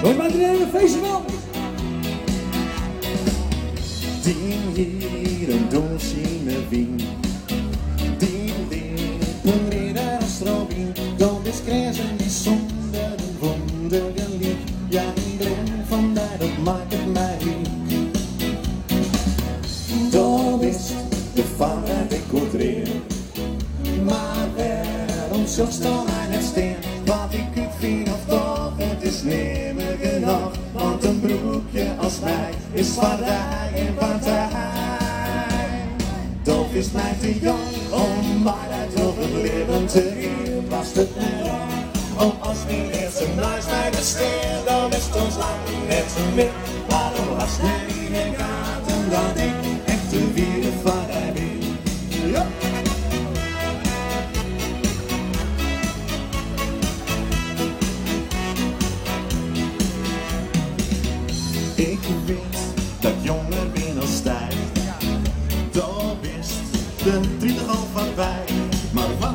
We maken er een feestje van. Die hier een doosje wien, die lippen wieder strobin, dan is krijzen die zonder een wondergelied. Ja, een glim van daar, dat maakt het mij riek. Dat is de vader die goed reed, maar waarom zocht dan hij het steen? Wat ik het vind of toch, het is niet meer genoeg, want een broekje als mij is partij en partij. Toch is mij te jong om maar uit over het leven te gaan. Was het mij om als die eerste naast mij te steen, dan is het ons lang net zo min. Waarom was mij niet in gaten dat ik echt de wierde van hij ben? Ja. Ik weet dat jonger ben als tijd, dat wist de 30 al voorbij. Maar wat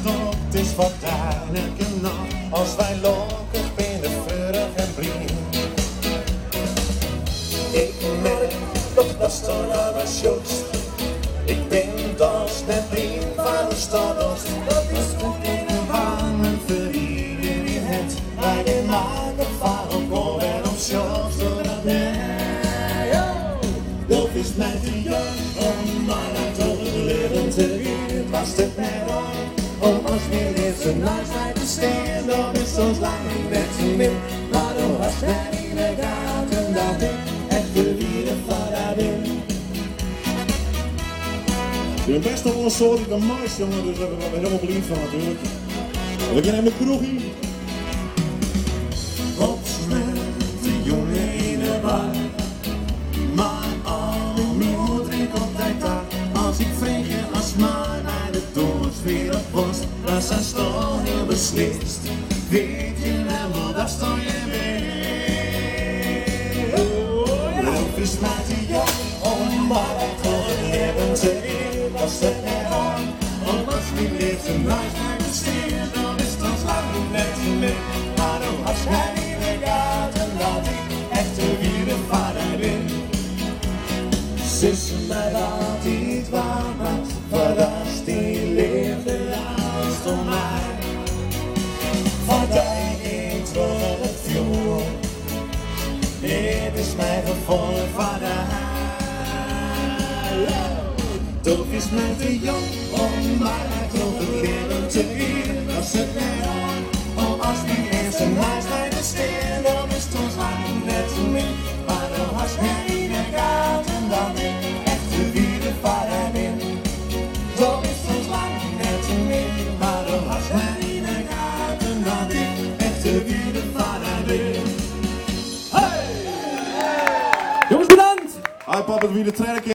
toch, het is wat duidelijker nog, als wij lokken binnen vurig en blien. Ik merk dat dat toch al was juist, ik ben dat net vriend van de stad. Dat is goed in de wangen voor iedereen, wij in maken van elkaar en op shows. Dat is mij te jong om maar uit over het leven te gaan. Was het mij dan om als weer eerst een naast mij te staan, dan is ons lang net zo min. Maar dan was mij niet meer gaten dat ik echt de wierde van haar ben. Je bent best wel een soort van mais, jongen, dus daar ben ik helemaal benieuwd van natuurlijk. We gaan hem een kroegie. Ops met de jongen in de bar, maar al mijn drink altijd daar. Als ik vreeg je als maar naar de doos weer op was, dan zijn toch heel beslist. Weet je wel, daar sta je weer. Of is mij te jong om maar uit het leven te gaan. Was het er aan, om als mijn leven naast mij te staan, dan is het ons lang net zo min. Maar dan was hij niet meer gaten dat ik echt de wierde van haar ben. Zussen mij wat niet waar was, voordat die leefde juist om mij. Wat hij niet door het vuur, dit is mijn gevoel van haar. Toch is mij te jong om maar uit over het leven te gaan. Was het mij aan, om als die eerste naast mij te staan, dan is het ons lang net zo min. Maar dan was hij niet meer gaten dat ik echt de wierde van haar ben. Toch is het ons lang net zo min. Maar dan was hij niet meer gaten dat ik echt de wierde van haar ben. Jongens, bedankt! Hij papa, wie de trainer.